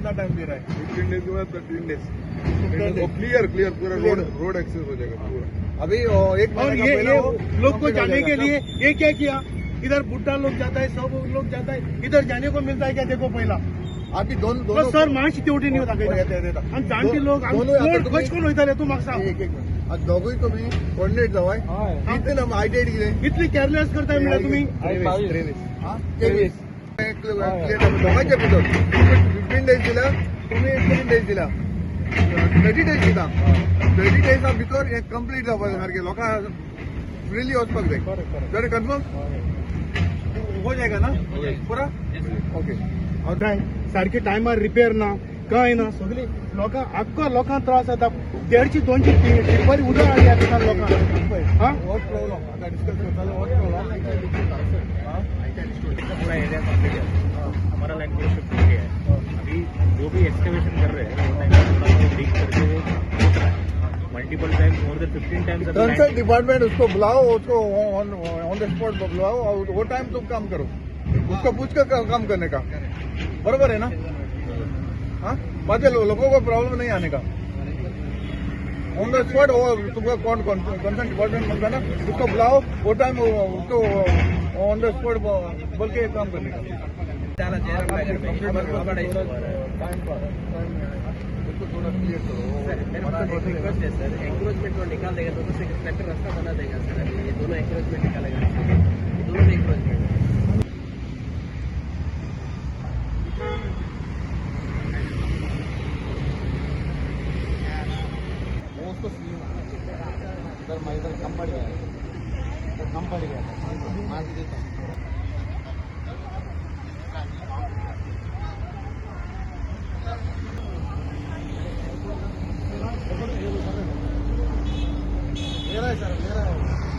कितना टाइम दे रहा है? 15 डेज के बाद 13 डेज क्लियर पूरा रोड एक्सेस हो जाएगा पूरा। अभी एक और महीने का पहले वो ये लोग को complete हो जाने के जाएगा। लिए ये क्या किया, इधर बुड्ढा लोग जाता है, सब लोग जाता है, इधर जाने को मिलता है क्या? देखो पहिला अभी दोनों बस सर मार्च तेवढी नाही होता येता, काही येता. आणि जाणते लोक दोनों आता तुम्ही- खच कोण वयताले तू म्हाका सांग. एक मिनिट आज दोघंही तुम्ही कोऑर्डिनेट जावाय किती ना आयडेंट किती इतली केअरलेस करताय म्हणा तुम्ही. 23 दोघांच्या भितर 15 डेज दिला, तुम्ही 15 डेज दिला, 30 डेज दिला. 30 डेज भितर हे कम्प्लीट जावपाक सारखे लोकांक फ्रीली वचपाक जाय. जर कन्फर्म हो जाएगा ना पूरा ओके. काय सारखे टायमार रिपेअर ना काय ना सगळी लोकां आख्खा लोकांक त्रास जाता. 150 200 टिप्पर उदक आली आता लोकांक. हा वॉट प्रॉब्लम आता डिस्कस करता वॉट प्रॉब्लम पूरा एरिया कंप्लीट है, हमारा लैंड पूरा शिफ्ट हो गया है. अभी जो भी एक्सकवेशन कर रहे हैं वो टाइम लीक करके वो उठ रहा है multiple times, more than 15 times. Concern department उसको बुलाओ, उसको ऑन द स्पॉट बुलाओ और वो टाइम तुम काम करो, उसको पूछ कर काम करने का. बरोबर है ना? हाँ बाकी लोगों को प्रॉब्लम नहीं आने का. ऑन द स्पॉट तुमका कौन कंसर्न डिपार्टमेंट बनता ना, उसको बुलाओ, वो टाइम उसको ऑन द स्पॉट बोल के काम करने का. उसको थोड़ा क्लियर करो. रिक्वेस्ट है सर, एंक्रोचमेंट को निकाल देगा तो उससे कलेक्टर रास्ता बना देगा सर. ये दोनों एंक्रोचमेंट निकालेगा, ये दोनों एंक्रोचमेंट. उसको सर मैं इधर कम पड़ गया, कम पड़ गया, मार देता हूँ. मेरा है सर, मेरा है,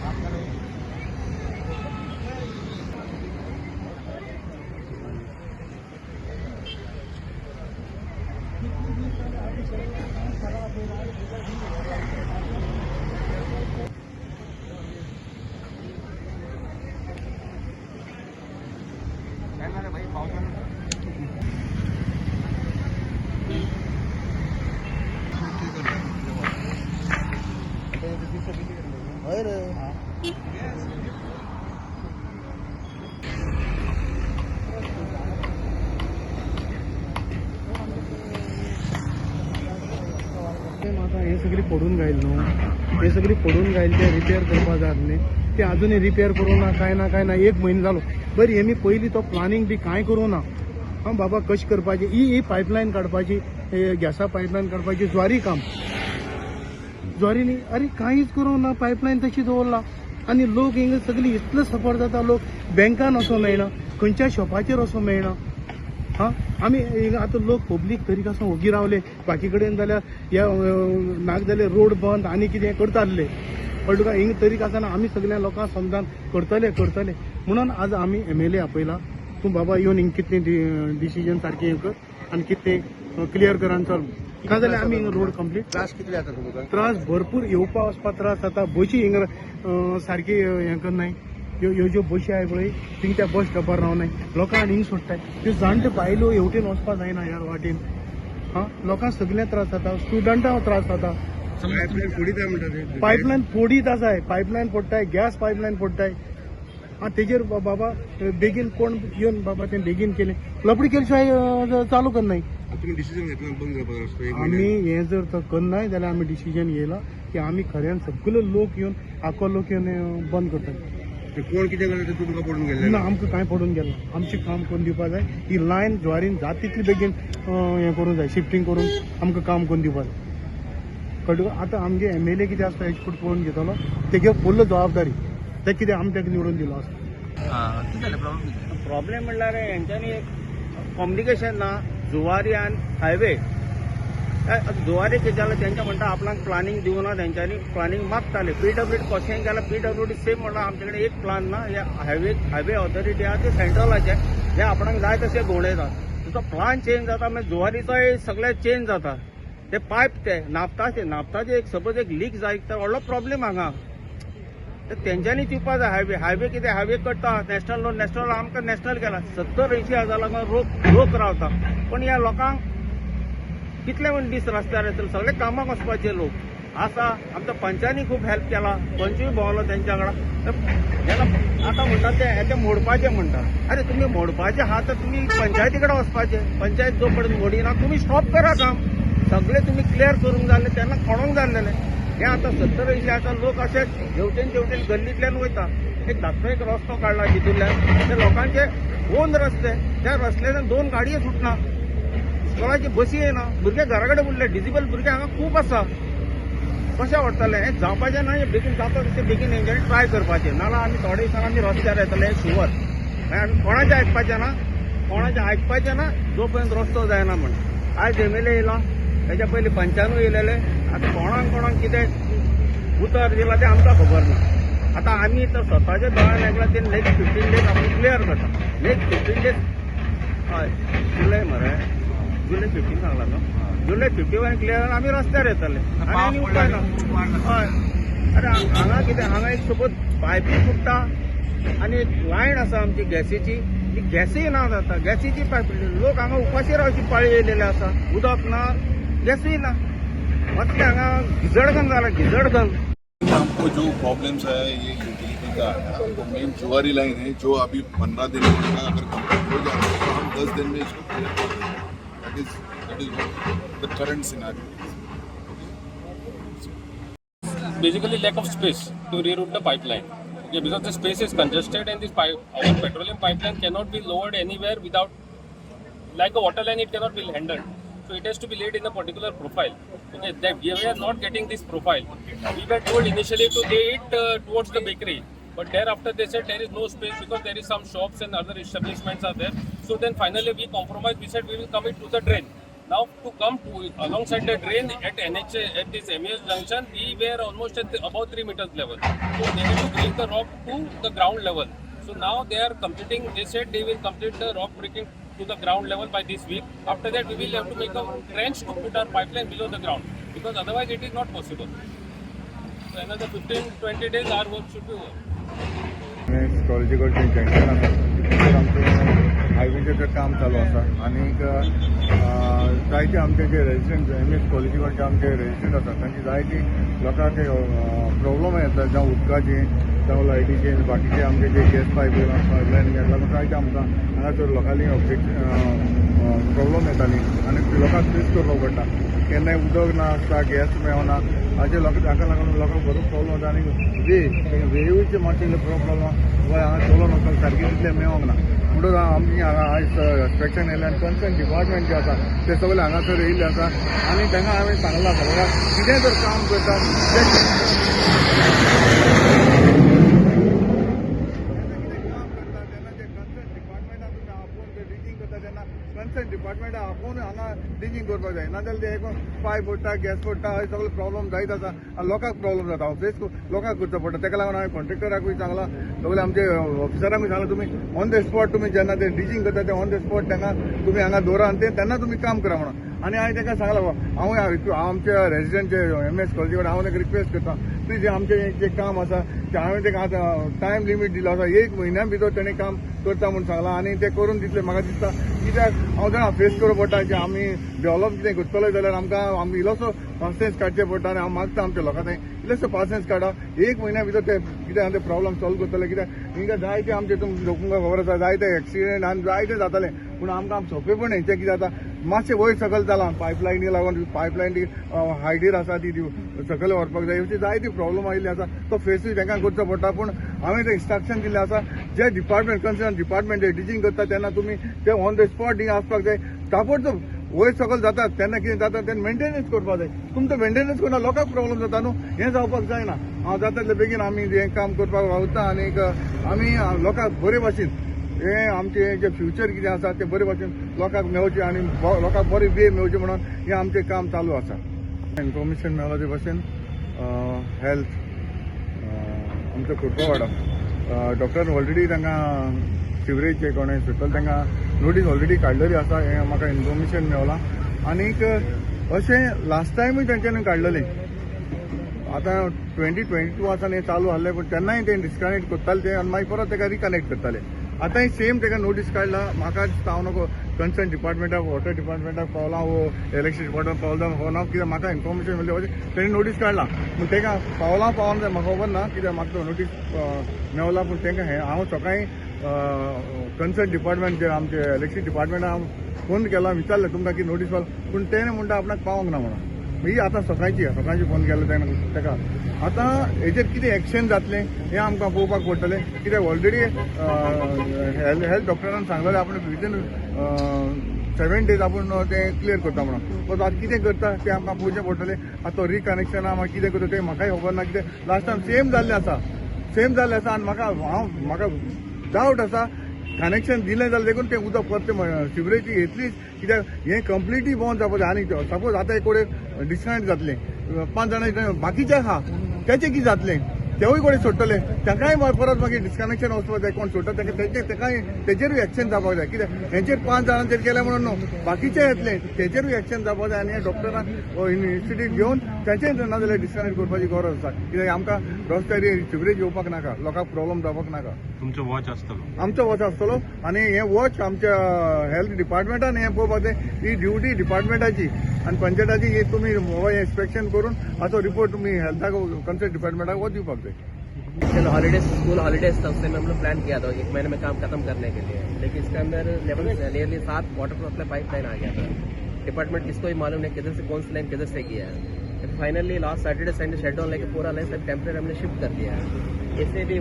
आपका नहीं. भाई पावसानं आता हे सगळी पडून जाईल न्हू, हे सगळी पडून जाईल ते रिपेअर करपा जाय न्ही. ते अजूनही रिपेअर करू ना, काय ना 1 महिनो जालो. बरी हेमी पयलीं तो प्लानिंग बी कांय करूं ना. हा बाबा कशें करपाची, ही पायपलायन काडपाची, गॅसा पायपलायन काडपाची, ज्वारी काम ज्वारी न्ही. अरे कांयच करूं ना, पायपलायन तशी दवरला. आनी लोक हिंगा सगळी इतलो सफर जाता. लोक बँकान वचूं मेळना, खंयच्या शॉपाचेर वचूं मेळना. हा आमी आतां लोक पब्लीक तरी कसो ओगी रावले, बाकी कडेन जाल्यार ह्या नाक जाल्यार रोड बंद आनी कितें करताले. पण तुका हिंग तरी आसतना आमी सगळ्या लोकांक समजावन करतले म्हणून आज आमी MLA आपयला. तूं बाबा येवन हिंग कितें डिसिजन सारकें हें कर आनी कितें क्लियर कर आनी चल. काय जाल्यार आमी हिंग रोड कंप्लीट. त्रास किती जाता तुमकां? त्रास भरपूर येवपा वचपाक त्रास जाता. बशी हिंग सारकी हें करनाय. ह्यो ज्यो बशी आहाय पळय थिंग त्या बस स्टॉपार रावनाय, लोकांक हिंग सोडटाय. त्यो जाणटे बायलो हेवटेन वचपाक जायना ह्या वाटेन. हा लोकांक सगळ्यांक त्रास जाता, स्टुडंटांक त्रास जाता. पायपलायन फोडीत आसाय, पायपलायन फोडटाय, गॅस पायपलायन फोडटाय. हा तेजेर बाबा बेगीन कोण येवन बाबा तें बेगीन केलें. लपडी केले शिवाय चालू करनाय. तुम्ही डिसिजन घेतला बंद करपाक रस्तो एक आमी हें जर करनाय जाल्यार आमी डिसिजन घेयला की आमी खऱ्यान सगळे लोक येवन आख्खो लोक येवन बंद करता. कोण कितें करता ते तुमकां पडून गेले ना आमकां कांय पडून गेला. आमचें काम करून दिवपा जाय. ही लायन ज्वारीन जाता तितली बेगीन हें करूंक जाय, शिफ्टिंग करून आमकां काम करून दिवपा जाय. कळ्ळें? आतां आमगे MLA कितें आसता हेजे फूट पळोवन घेतलो तेगे फुल्ल जबाबदारी. ते कितें आमी ताका निवडून दिलो आसता. प्रॉब्लेम म्हणल्यार हेंच्यांनी कम्युनिकेशन ना, जुवारी आनी हायवे. जुवारी कितें जालें तेंच्या म्हणटा आपणाक प्लानिंग दिवना, तेंच्यांनी प्लानिंग मागताले. PWD कशेंय गेल्यार PWD सेम म्हणटा आमचे कडेन एक प्लान ना. हे हायवे ऑथॉरिटी आहा ते सेंट्रलाचे, जे आपणाक जाय तशें घोवणयतात. तुजो प्लान चेंज जाता मागीर जुवारीचोय सगळें चेंज जाता. ते पायप ते नापताचे एक सपोज एक लीक जायत तर व्हडलो प्रॉब्लेम हांगा. तर तेंच्यांनी चिवपा जाय. हायवे कितें हायवे करता, नॅशनल आमकां नॅशनल केला 70-80 हजार लोकांक रोख रावता. पण ह्या लोकांक कितले म्हण दीस रस्त्यार येतले सगळे कामाक वचपाचे लोक आसा आमच्या पंचांनी खूब हेल्प केला पंचूय भोंवलो तेंच्या वांगडा जेन्ना आतां म्हणटात ते मोडपाचे म्हणटात अरे तुमी मोडपाचे आहा तर तुमी पंचायती कडेन वचपाचे पंचायत जो पर्यंत मोडिना तुमी स्टॉप करा काम सगळे तुमी क्लियर करूंक जाल्ले तेन्ना खोडोंक जाल्लेले हे आतां 70-80 आतां लोक अशे जेवटेन गल्लींतल्यान वयता एक धाकटो एक रस्तो काडला तितूंतल्यान ते लोकांचे ओन रस्ते त्या रस्त्यान 2 गाडयो सुटना स्कॉलाची बसी येना भुरगे घरा कडेन उरले डिजिबल भुरगे हांगा खूब आसा कशें व्हरतले हें जावपाचें ना हें बेगीन जाता तशें बेगीन हेंच्यांनी ट्राय करपाचें नाल्यार आमी थोडे दिसांनी आमी रस्त्यार येतले शुवर आमी कोणाचें आयकपाचें ना जो पर्यंत रस्तो जायना म्हण आयज एमएलए येयला तेच्या पयलीं पंचानूय येयलेले आतां कोणाक कितें उतर दिला तें आमकां खबर ना आतां आमी तर स्वताच्या दोळ्यान आयकलां ते नेक्स्ट 15 डेज आमी क्लियर करता नेक्स्ट 15 डेज हय जुलय मरे जुलय 15 सांगला न्हू जुलय 51 क्लियर आमी रस्त्यार येतले आनी आनी उपाय ना हय अरे हांगा कितें हांगा एक सपोज पायपी फुट्टा आनी एक लायन आसा आमची गॅसीची ती गॅसय ना जाता गॅसीची पायप लोक हांगा उपाशी रावची पाळी येयलेले आसा उदक ना गॅसूय ना असले हांगा गिजडगन जाला गिजडगन हमको जो प्रॉब्लम्स है ये यूटिलिटी का है तो मेन जुआरी लाइन है जो अभी 15 दिन में अगर कंप्लीट हो जाता है तो हम 10 दिन में इसको क्लियर कर देंगे that is the current scenario basically lack of space to reroute the pipeline. Okay, because the space is congested and this our petroleum pipeline cannot be lowered anywhere without, like a water line, it cannot be handled. So it has to be laid in a particular profile. Okay, that we are not getting this profile. We were told initially to lay it towards the bakery, but thereafter they said there is no space because there is some shops and other establishments are there. So then finally we compromised. We said we will commit to the drain. Now to come to alongside the drain at NH at this MES junction, we were almost at about 3 meters level. So they had to bring the rock to the ground level. So now they are completing. They said they will complete the rock breaking to the ground level by this week. After that, we will have to make a trench to put our pipeline below the ground because otherwise it is not possible. So another 15-20 days our work should be over. कॉलेजीकडचे junction आसा तितून आमचें हायवेचें काम चालू आसा आनीक जायते आमचे जे रेजिडेंट MS कॉलेजीकडचे आमचे रेजिडेंट आसा तांची जायती लोकांक प्रॉब्लम येता जावं उदकाची जावं लायटीचे बाकीचे आमचे जे गॅस पायपलायन लागून जायते आमकां हांगासर लोकांनी प्रॉब्लम येताली आनी लोकांक फेस करपाक पडटा केन्नाय उदक ना आसता गॅस मेळना हाचे हाका लागून लोकांक बरो प्रॉब्लम जाता आनी वेयूचे मातशे प्रॉब्लम गोंय हांगा चलोन वचपाक सारकें तितलें मेळोंक ना म्हणून आमी हांगा आयज इन्स्पेक्शन येयलें आनी कन्सर्न डिपार्टमेंट जे आसा ते सगळे हांगासर येयल्ले आसा आनी तांकां हांवें सांगलां सगळ्यांक कितें जर काम करता कन्सर्न डिपार्टमेंटा आपोवन हांगा डिजींग करपाक जाय नाजाल्यार ते एक पायप फोडटा गॅस फोडटा हय सगळे प्रॉब्लम जायत आसा आनी लोकांक प्रॉब्लम जाता फेस लोकांक करचो पडटा तेका लागून हांवें कॉन्ट्रेक्टराकूय सांगलां सगळे आमचे ऑफिसरांकूय सांगलां तुमी ऑन द स्पॉट तुमी जेन्ना ते डिजींग करता ते ऑन द स्पॉट तांकां तुमी हांगा दवरा आनी तेन्ना तुमी काम करा म्हणून आनी हांवें ताका सांगलां हांव आमच्या रेजिडेंटचे MS कॉलेजी कडेन हांव ताका रिक्वेस्ट करता प्लीज जे आमचें जें काम आसा तें हांवें ताका आतां टायम लिमीट दिलो आसा 1 म्हयन्या भितर तेणें काम करता म्हूण सांगलां आनी तें करून दितलें म्हाका दिसता कित्याक हांव जाणा फेस करप पडटा की आमी डेव्हलप कितें करतले जाल्यार आमकां इल्लोसो पासेंस काडचें पडटा आनी हांव मागता आमच्या लोकां थंय इल्लोसो पासेंस काडा 1 म्हयन्या भितर ते कितें ते प्रॉब्लम सॉल्व करतले कित्याक हिंगा जायते आमचे तुमकां खबर आसा जायते एक्सिडेंट आनी जायते जाताले पूण आमकां सोंपेपण हेंचें कितें जाता मातशें वयर सकयल जालां पायपलायनी लागून पायपलायन ती हायडीर आसा ती सकयल व्हरपाक जाय अशी जायती प्रॉब्लम आयिल्ली आसा तो फेसूय तांकां करचो पडटा पूण हांवें तें इंस्ट्रक्शन दिल्लें आसा जे डिपार्टमेंट कन्सर्न डिपार्टमेंट डिजींग करता तेन्ना तुमी ते ऑन द स्पॉट हिंगा आसपाक जाय ताबडतोब वयर सकयल जाता तेन्ना कितें जाता तेन्ना मेंटेनन्स करपाक जाय तुमचो मेंटेनन्स करना लोकांक प्रॉब्लम जाता न्हू हें जावपाक जायना हांव जाता तितले बेगीन आमी हें काम करपाक रावता आनीक आमी लोकांक बरे भाशेन हें आमचें जें फ्युचर कितें आसा तें बरे भाशेन लोकांक मेळचें आनी लोकांक बरी वे मेळची म्हणून हें आमचें काम चालू आसा इन्फॉर्मेशन मेळ्ळा ते भाशेन हेल्थ आमचो कुर्पवाडा डॉक्टरान ऑलरेडी तांकां सिवरेजचे कोणें सुटल तांकां नोटीस ऑलरेडी काडलेली आसा हें म्हाका इन्फॉर्मेशन मेळ्ळां आनीक अशें लास्ट टायमूय तेंच्यांनी काडलेलें आतां 2022 आसा हें चालू आसलें पूण तेन्नाय ते डिस्कनेक्ट करताले ते आनी मागीर परत ताका रिकनेक्ट करताले आतांय सेम ताका नोटीस काडला म्हाका दिसता हांव नको कन्सर्न डिपार्टमेंटाक वॉटर डिपार्टमेंटाक पावला वो इलेक्ट्रिसिटी डिपार्टमेंट पावला हो ना कित्याक म्हाका इन्फॉर्मेशन मेळ्ळें तेणी नोटीस काडला पूण ताका पावला जाय म्हाका खबर ना कित्याक म्हाका नोटीस मेवला पूण तांकां हांव सकाळीं कन्सर्न डिपार्टमेंट जे आमचे इलेक्ट्रिसिटी डिपार्टमेंटाक हांव फोन केला विचारलें तुमकां कितें नोटीस पावला पूण तेणें म्हणटा आपणाक पावोंक ना म्हणून ही आतां सकाळची फोन केलो ताका आतां हेजेर कितें एक्शन जातलें हें आमकां पळोवपाक पडटलें कित्याक ऑलरेडी हेल्थ डॉक्टरान सांगलेलें आपण विदीन 7 days आपूण तें क्लियर करता म्हणून सो आतां कितें करता तें आमकां पळोवचें पडटलें आतां तो रिकनेक्शना मागीर कितें करता तें म्हाकाय खबर ना कितें लास्ट टायम सेम जाल्लें आसा आनी म्हाका डावट आसा कनेक्शन दिलें जाल्यार देखून तें उदक परतें सिवरेजी येतलीच कित्याक हें कंप्लिटली बंद जावपाचें आनी सपोज आतां एक कडेन डिस्कनेक्ट जातलें 5 जाणां बाकीचे आहा तेचें कितें जातलें तेवूय कडेन सोडटले ताकाय परत मागीर डिस्कनेक्शन वचपाक जाय कोण सोडटा ताकाय तेजेरूय एक्शन जावपाक जाय कित्याक हेंचेर 5 जाणांचेर केलें म्हणून न्हू बाकीचे येतले तेजेरूय एक्शन जावपाक जाय आनी हे डॉक्टरान इन्स्टिट्यूट घेवन तेचेय ना जाल्यार डिस्कनेक्ट करपाची गरज आसा कित्याक आमकां रस्त्यार सिवरेज येवपाक नाका लोकांक प्रॉब्लम जावपाक नाका तुमचो वॉच आसतलो आमचो वॉच आसतलो आनी हे वॉच आमच्या हेल्थ डिपार्टमेंटान हें पळोवपाक जाय ही ड्युटी डिपार्टमेंटाची आनी पंचायताची ही तुमी इन्स्पेक्शन करून हाचो रिपोर्ट तुमी हेल्थाक कन्सर्न डिपार्टमेंटाक वो दिवपाक जाय हॉलीडेज स्कूल हॉलीडेज था उससे हम लोग प्लान किया था 1 महीने में काम खत्म करने के लिए लेकिन इसके अंदर नियरली 7 वाटर सप्लाई पाइपलाइन आ गया था डिपार्टमेंट किसको भी मालूम नहीं किधर से कौन सी लाइन किधर से किया है finally last Saturday Sunday shut down लेके पूरा लाइन सब टेम्परेरी हमने शिफ्ट कर दिया है इससे भी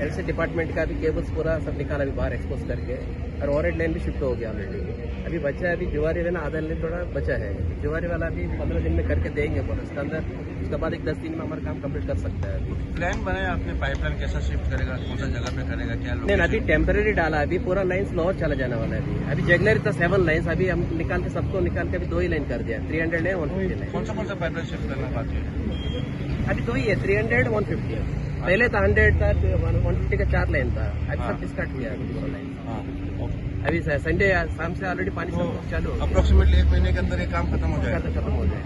एलसी डिपार्टमेंट का भी केबल्स पूरा सब निकाला अभी बाहर एक्सपोज करके और ओवरहेड लाइन भी शिफ्ट हो गया ऑलरेडी अभी बचा है अभी जुआरी वाला आधा लाइन थोड़ा बचा है जुआरी वाला अभी 15 दिन में करके देंगे पूरा उसके अंदर उसके बाद 10 दिन में हमारा काम कंप्लीट कर सकता है अभी प्लान बनाया आपने पाइपलाइन कैसा शिफ्ट करेगा कौन सा जगह पे करेगा क्या नहीं अभी टेम्परेरी डाला अभी पूरा लाइन और चला जाने वाला है अभी रेगुलर था 7 लाइन्स अभी हम निकाल के सबको निकाल के अभी 2 ही लाइन कर दिया 300 है 150 लाइन कौन सा पाइपलाइन शिफ्ट करना बाकी है अभी 2 ही है 300 150 पहले था 100 था 150 का 4 लाइन था अभी सब डिस्कट किया अभी लाइन अभी संडे शाम से ऑलरेडी पानी सब चालू हो अप्रोक्सीमेटली 1 महीने के अंदर ये काम खत्म हो जाएगा खत्म हो जाए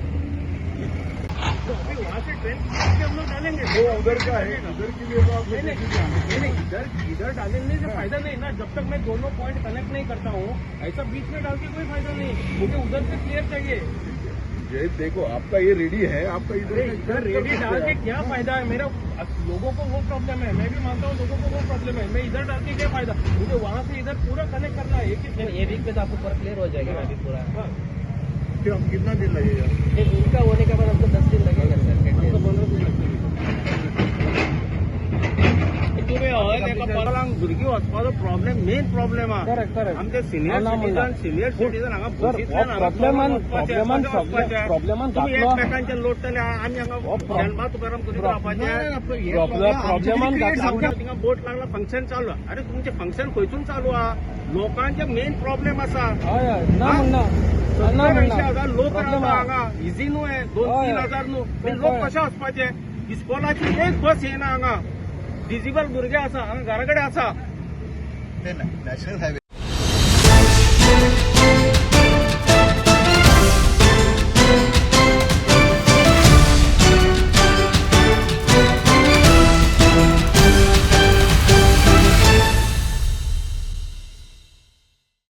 वहाँ से ट्रेन हम लोग डालेंगे वो उधर का है उधर के लिए तो आप नहीं इधर डालने से फायदा नहीं ना जब तक मैं दोनों पॉइंट कनेक्ट नहीं करता हूँ ऐसा बीच में डाल के कोई फायदा नहीं मुझे उधर से क्लियर चाहिए ये देखो आपका ये रेडी है आपका इधर रेडी डाल के क्या फायदा है मेरा लोगों को वो प्रॉब्लम है मैं भी मानता हूँ लोगों को वो प्रॉब्लम है मैं इधर डाल के क्या फायदा मुझे वहाँ से इधर पूरा कनेक्ट करना है एक ही ये वीक में तो आपको पूरा क्लियर हो जाएगा अभी पूरा फिर हम कितना दिन लगेगा फिर उनका होने के बाद हमको 10 दिन लगेगा सर भुरगी वचपाचो प्रॉब्लेम मेन प्रॉब्लेम आमचे सिनियर सिटीजन हांगा तुमी एकमेकांचे लोटतले आमी हांगा जनबा तुकाराम करीत रावपाचे थिंगा बोट लागला फंक्शन चालू अरे तुमचे फंक्शन खंयसून चालू आहा लोकांचे मेन प्रॉब्लेम आसा 15,000 लोक रावता हांगा इझी न्हू हे 2-3,000 न्हू लोक कशे वचपाचे इस्कॉलाची एक बस येना हांगा डिजिबल भुरगे आसा हांगा घरा कडेन आसा नॅशनल हायवे